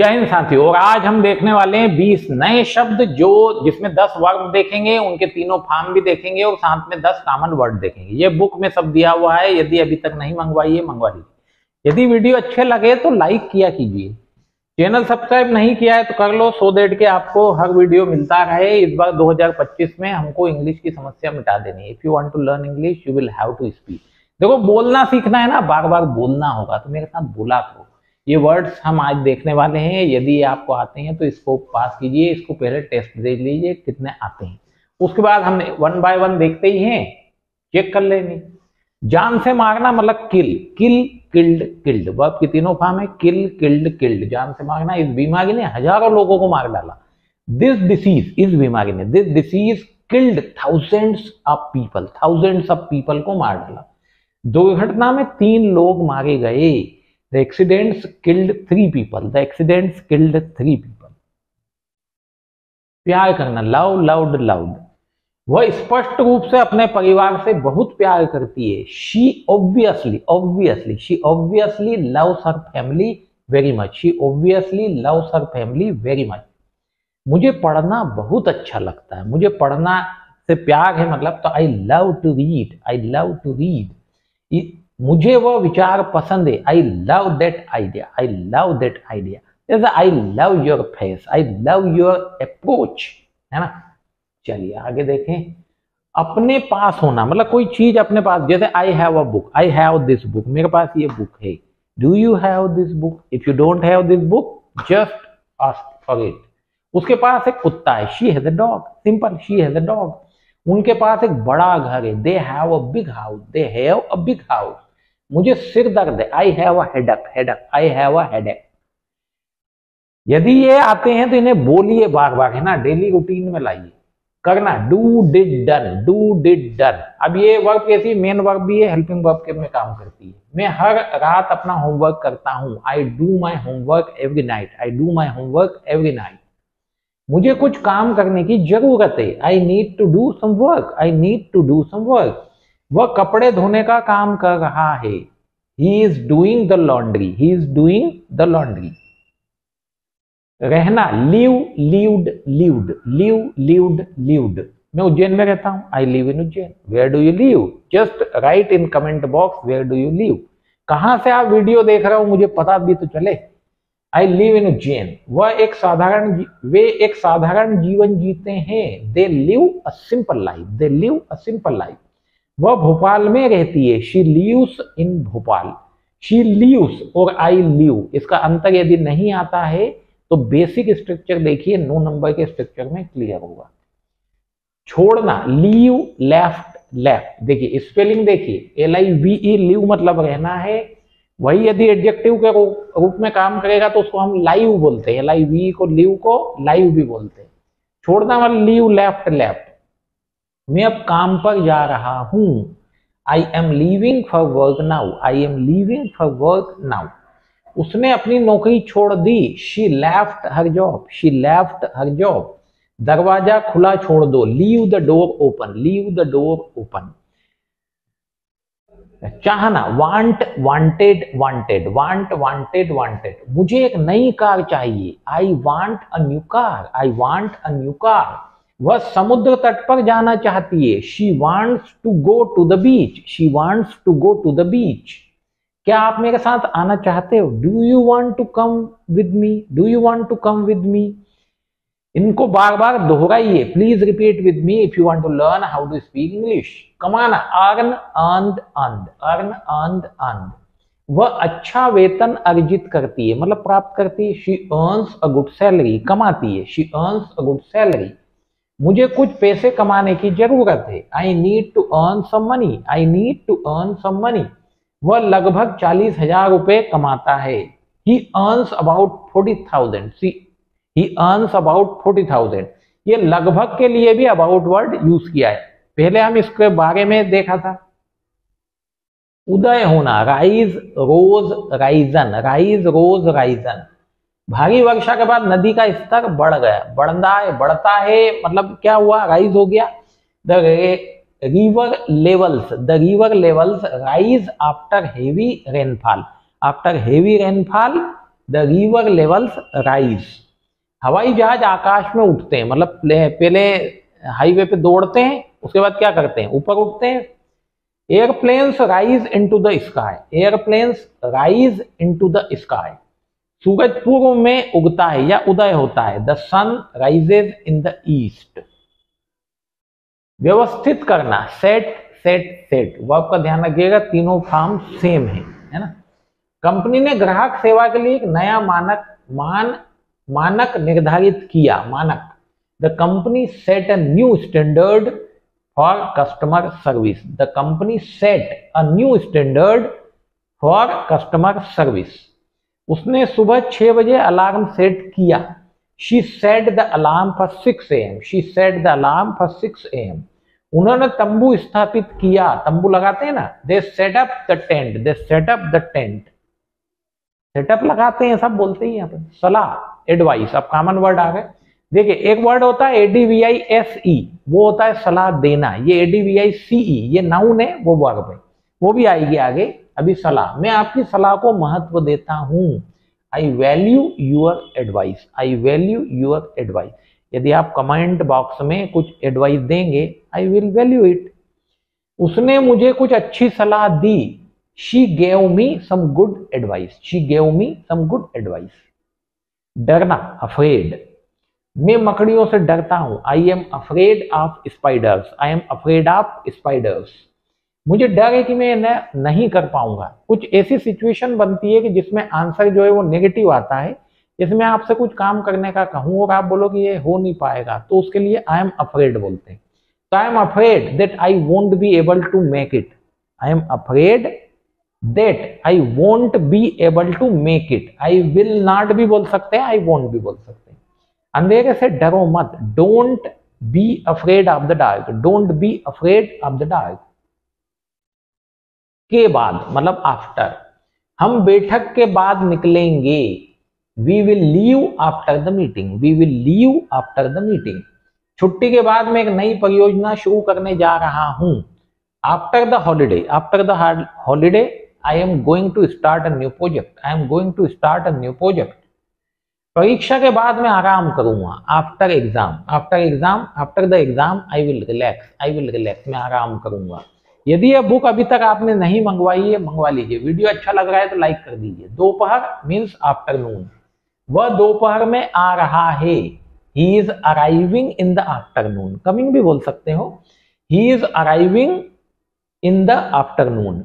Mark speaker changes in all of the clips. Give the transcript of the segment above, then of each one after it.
Speaker 1: जय हिंद साथियों। और आज हम देखने वाले हैं 20 नए शब्द जिसमें 10 वर्ब देखेंगे, उनके तीनों फॉर्म भी देखेंगे और साथ में 10 कॉमन वर्ड देखेंगे। ये बुक में सब दिया हुआ है, यदि अभी तक नहीं मंगवाई है मंगवा लीजिए। यदि वीडियो अच्छे लगे तो लाइक किया कीजिए, चैनल सब्सक्राइब नहीं किया है तो कर लो, सो दैट के आपको हर वीडियो मिलता रहे। इस बार 2025 में हमको इंग्लिश की समस्या मिटा देनी है। If you want to learn English you will have to speak. देखो बोलना सीखना है ना, बार बार बोलना होगा, तो मेरे साथ बोला करो। ये वर्ड्स हम आज देखने वाले हैं, यदि आपको आते हैं तो इसको पास कीजिए, इसको पहले टेस्ट दे लीजिए कितने आते हैं, उसके बाद हम 1 बाय 1 देखते ही हैं, चेक कर लेंगे। जान से मारना मतलब किल, किल किल्ड किल्ड, वर्ब की तीनों फॉर्म है, किल किल्ड किल्ड। जान से मारना, इस बीमारी ने हजारों लोगों को मार डाला। दिस डिसीज, इस बीमारी ने, this disease killed thousands of people, thousands of people को मार डाला। दुर्घटना में 3 लोग मारे गए। The accidents killed 3 people. The accidents killed 3 people. प्यार करना, love, loved, loved। वह स्पष्ट रूप से अपने परिवार से बहुत प्यार करती है। She obviously loves her family very much. She obviously loves her family very much. मुझे पढ़ना बहुत अच्छा लगता है। मुझे पढ़ना से प्यार है मतलब तो I love to read. I love to read. मुझे वह विचार पसंद है। I love that idea, I love that idea. जैसे I love your face, I love your approach, है ना। चलिए आगे देखें। अपने पास होना मतलब कोई चीज अपने पास, जैसे I have a book, I have this book, मेरे पास ये बुक है। Do you have this book? If you don't have this book just ask for it. उसके पास एक कुत्ता है, she has a dog, simple, she has a dog. उनके पास एक बड़ा घर है, they have a big house, they have a big house. मुझे सिर दर्द है, I have a headache, headache, I have a headache. यदि ये आते हैं तो इन्हें बोलिए बार बार, है ना, डेली रूटीन में लाइए। करना, do did done, do did done. अब ये वर्ब कैसी, मेन वर्ब भी है, हेल्पिंग वर्ब के में काम करती है। मैं हर रात अपना होमवर्क करता हूं, I do my homework every night, I do my homework every night. मुझे कुछ काम करने की जरूरत है, I need to do some work, I need to do some work. वह कपड़े धोने का काम कर रहा है, he is doing the laundry, he is doing the laundry। रहना, live, lived, lived, live, lived, lived। मैं उज्जैन में रहता हूं, I live in Ujjain. Where do you live? Just write in comment box where do you live। कहां से आप video देख रहे हो मुझे पता भी तो चले। I live in Ujjain. वे एक साधारण जीवन जीते हैं, they live a simple life, they live a simple life। वह भोपाल में रहती है, she leaves in Bhopal. She leaves और आई लीव, इसका अंतर यदि नहीं आता है तो बेसिक स्ट्रक्चर देखिए, 9 नंबर के स्ट्रक्चर में क्लियर होगा। छोड़ना, लीव, लेफ्ट, लेफ्ट। देखिए स्पेलिंग देखिए, LIVE, लीव मतलब रहना है। वही यदि एडजेक्टिव के रूप में काम करेगा तो उसको हम लाइव बोलते हैं, LIVE को, लीव को लाइव भी बोलते हैं। छोड़ना मतलब लीव, लेफ्ट, लेफ्ट। मैं अब काम पर जा रहा हूं, I am leaving for work now, I am leaving for work now. उसने अपनी नौकरी छोड़ दी, she left her job, she left her job. दरवाजा खुला छोड़ दो, leave the door open, leave the door open. चाहना, want, wanted, wanted, want, wanted, wanted. मुझे एक नई कार चाहिए, I want a new car, I want a new car. वह समुद्र तट पर जाना चाहती है, she wants to go to the beach, she wants to go to the beach. क्या आप मेरे साथ आना चाहते हो? Do you want to come with me, do you want to come with me. इनको बार बार दोहराइए, please repeat with me if you want to learn how to speak English. कमाना, earn, earned, earned, earn, earned, earned. वह अच्छा वेतन अर्जित करती है मतलब प्राप्त करती है, she earns a good salary. कमाती है, she earns a good salary. मुझे कुछ पैसे कमाने की जरूरत है, I need to earn some money, I need to earn some money. वह लगभग 40,000 रुपए कमाता है, he earns about 40,000, he earns about 40,000। ये लगभग के लिए भी अबाउट वर्ड यूज किया है, पहले हम इसके बारे में देखा था। उदय होना, राइज, रोज, राइजन, राइज, रोज, राइजन। भारी वर्षा के बाद नदी का स्तर बढ़ गया, बढ़ता है मतलब क्या हुआ, राइज हो गया। The river levels rise after heavy rainfall, after heavy rainfall the river levels rise. हवाई जहाज आकाश में उठते हैं, मतलब पहले हाईवे पे दौड़ते हैं, उसके बाद क्या करते हैं, ऊपर उठते हैं। Aeroplanes rise into the sky, aeroplanes rise into the sky. सूरज पूर्व में उगता है या उदय होता है, the sun rises in the east. व्यवस्थित करना, सेट सेट सेट, वर्ब का ध्यान रखिएगा, तीनों फॉर्म सेम है ना। कंपनी ने ग्राहक सेवा के लिए एक नया मानक निर्धारित किया, मानक। The company set a new standard for customer service, the company set a new standard for customer service. उसने सुबह 6 बजे अलार्म सेट किया, she said the alarm for 6 AM, she said the alarm for 6 AM। उन्होंने तंबू स्थापित किया, तंबू लगाते हैं ना, they set up the tent, they set up the tent, setup लगाते हैं, सब बोलते ही यहाँ पे। सलाह, एडवाइस, अब कॉमन वर्ड आ गए। देखिए एक वर्ड होता है ADVISE, वो होता है सलाह देना, ये ADVICE ये नाउन है, वो वर्ब है, वो भी आएगी आगे। अभी सलाह, मैं आपकी सलाह को महत्व देता हूं, I value your advice, I value your advice. यदि आप कमेंट बॉक्स में कुछ एडवाइस देंगे, आई विल वैल्यू इट। उसने मुझे कुछ अच्छी सलाह दी, she gave me some good advice, she gave me some good advice. डरना, अफ्रेड, मैं मकड़ियों से डरता हूं, I am afraid of spiders, I am afraid of spiders. मुझे डर है कि मैं नहीं कर पाऊंगा। कुछ ऐसी सिचुएशन बनती है कि जिसमें आंसर जो है वो नेगेटिव आता है, इसमें आपसे कुछ काम करने का कहूं और आप बोलो कि ये हो नहीं पाएगा, तो उसके लिए आई एम अफ्रेड बोलते हैं। तो I am afraid that I won't be able to make it, I am afraid that I won't be able to make it, I will not भी बोल सकते हैं, आई वोंट भी बोल सकते हैं। अंधेरे से डरो मत, don't be afraid of the dark, don't be afraid of the dark. के बाद मतलब आफ्टर, हम बैठक के बाद निकलेंगे, we will leave after the meeting, we will leave after the meeting. छुट्टी के बाद मैं एक नई परियोजना शुरू करने जा रहा हूं, after the holiday, after the holiday I am going to start a new project, I am going to start a new project. परीक्षा के बाद मैं आराम करूंगा, after exam, after exam, after the exam I will relax, I will relax, मैं आराम करूंगा। यदि यह बुक अभी तक आपने नहीं मंगवाई है, मंगवा लीजिए। वीडियो अच्छा लग रहा है तो लाइक कर दीजिए। दोपहर मीन्स आफ्टरनून, वह दोपहर में आ रहा है, he is arriving in the afternoon, coming भी बोल सकते हो, he is arriving in the afternoon.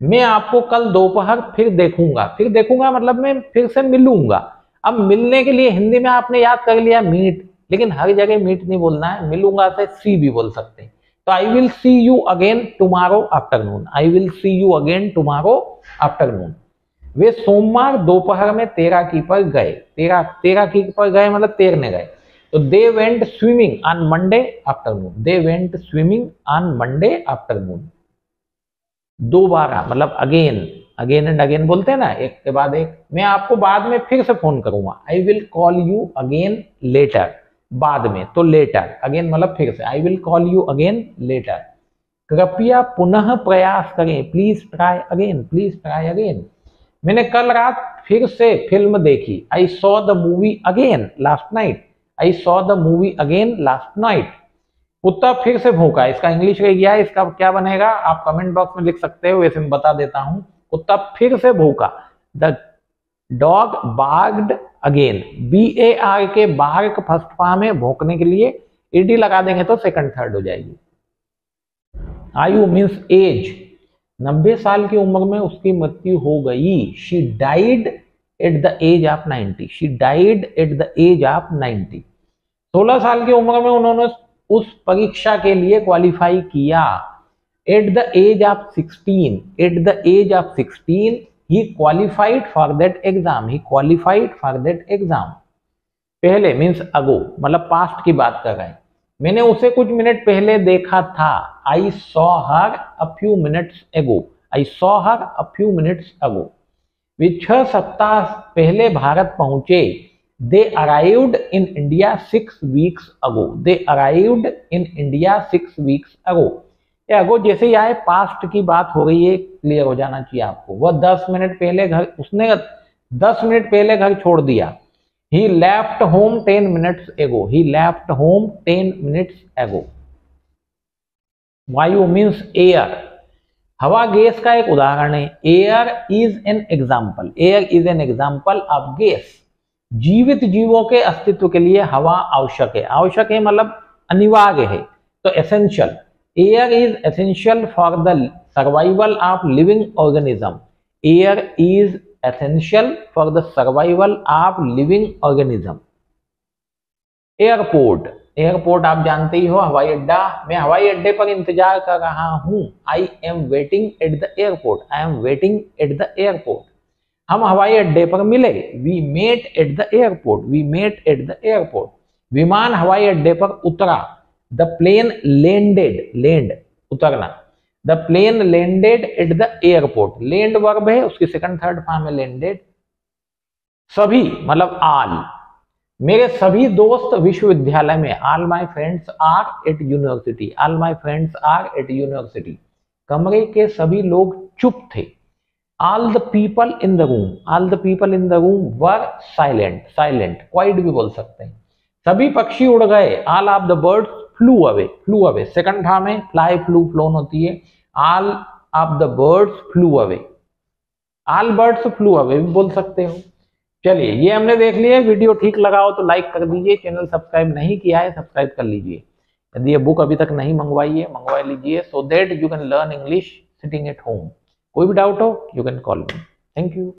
Speaker 1: मैं आपको कल दोपहर फिर देखूंगा, फिर देखूंगा मतलब मैं फिर से मिलूंगा। अब मिलने के लिए हिंदी में आपने याद कर लिया मीट, लेकिन हर जगह मीट नहीं बोलना है, मिलूंगा से सी भी बोल सकते हैं। तो I will see you again tomorrow afternoon, I will see you again tomorrow afternoon. वे सोमवार दोपहर में तैराकी पर गए, तैराकी पर गए मतलब तैरने गए। तो they went swimming on Monday afternoon, they went swimming on Monday afternoon. दोबारा मतलब अगेन, अगेन एंड अगेन बोलते हैं ना, एक के बाद एक। मैं आपको बाद में फिर से फोन करूंगा, I will call you again later, बाद में तो लेटर, अगेन मतलब फिर से, I will call you again later. कृपया पुनः प्रयास करें, please try again, please try again. मैंने कल रात फिर से फिल्म देखी, I saw the movie again last night, I saw the movie again last night. कुत्ता फिर से भौंका, इसका इंग्लिश रह गया है, इसका क्या बनेगा आप कमेंट बॉक्स में लिख सकते हो, वैसे मैं बता देता हूं। कुत्ता फिर से भौंका, द डॉग बार्क्ड अगेन, BAR के बार्क फर्स्ट फॉर्म है, भौंकने के लिए ED लगा देंगे तो सेकंड थर्ड हो जाएगी। आयु मीन्स एज, 90 साल की उम्र में उसकी मृत्यु हो गई, she died at the age of 90, she died at the age of 90। 16 साल की उम्र में उन्होंने उस परीक्षा के लिए क्वालिफाई किया, at the age of 16, at the age of 16 he qualified for that exam, he qualified for that exam। पहले मीन्स अगो मतलब पास्ट की बात कर रहे हैं, मैंने उसे कुछ मिनट पहले देखा था, I saw her a few minutes ago, I saw her a few minutes ago। वे 6 सप्ताह पहले भारत पहुंचे, they arrived in India 6 weeks ago, they arrived in India 6 weeks ago। अगो जैसे ही आए पास्ट की बात हो रही है, क्लियर हो जाना चाहिए आपको। वह 10 मिनट पहले घर, उसने 10 मिनट पहले घर छोड़ दिया। He left home 10 minutes ago. He left home 10 minutes ago. वायु मीन्स एयर। हवा गैस का एक उदाहरण है। Air is an example, air is an example of gas. जीवित जीवों के अस्तित्व के लिए हवा आवश्यक है। आवश्यक है मतलब अनिवार्य है, तो essential. Air is essential for the survival of living organism. Air is essential for the survival of living organism. Airport, airport आप जानते ही हो, हवाई अड्डा। मैं हवाई अड्डे पर इंतजार कर रहा हूं। I am waiting at the airport. I am waiting at the airport. हम हवाई अड्डे पर मिले। We met at the airport. We met at the airport. विमान हवाई अड्डे पर उतरा। द प्लेन लैंडेड, लैंड उतरना। The plane landed at the airport. Land verb है, उसकी सेकंड थर्ड फॉर्म है लैंडेड। सभी मतलब ऑल। मेरे सभी दोस्त विश्वविद्यालय में। All my friends are at university. All my friends are at university. कमरे के सभी लोग चुप थे। All the people in the room. All the people in the room were silent. Silent quiet भी बोल सकते हैं। सभी पक्षी उड़ गए। All of the birds flew away. Flew away second form है, फ्लाई फ्लू फ्लोन होती है। All of the birds flew away. All birds flew away भी बोल सकते हो। चलिए ये हमने देख लिया। वीडियो ठीक लगा हो तो लाइक कर दीजिए। चैनल सब्सक्राइब नहीं किया है सब्सक्राइब कर लीजिए। यदि ये बुक अभी तक नहीं मंगवाई है मंगवा लीजिए, so that you can learn English sitting at home. कोई भी डाउट हो you can call me. Thank you.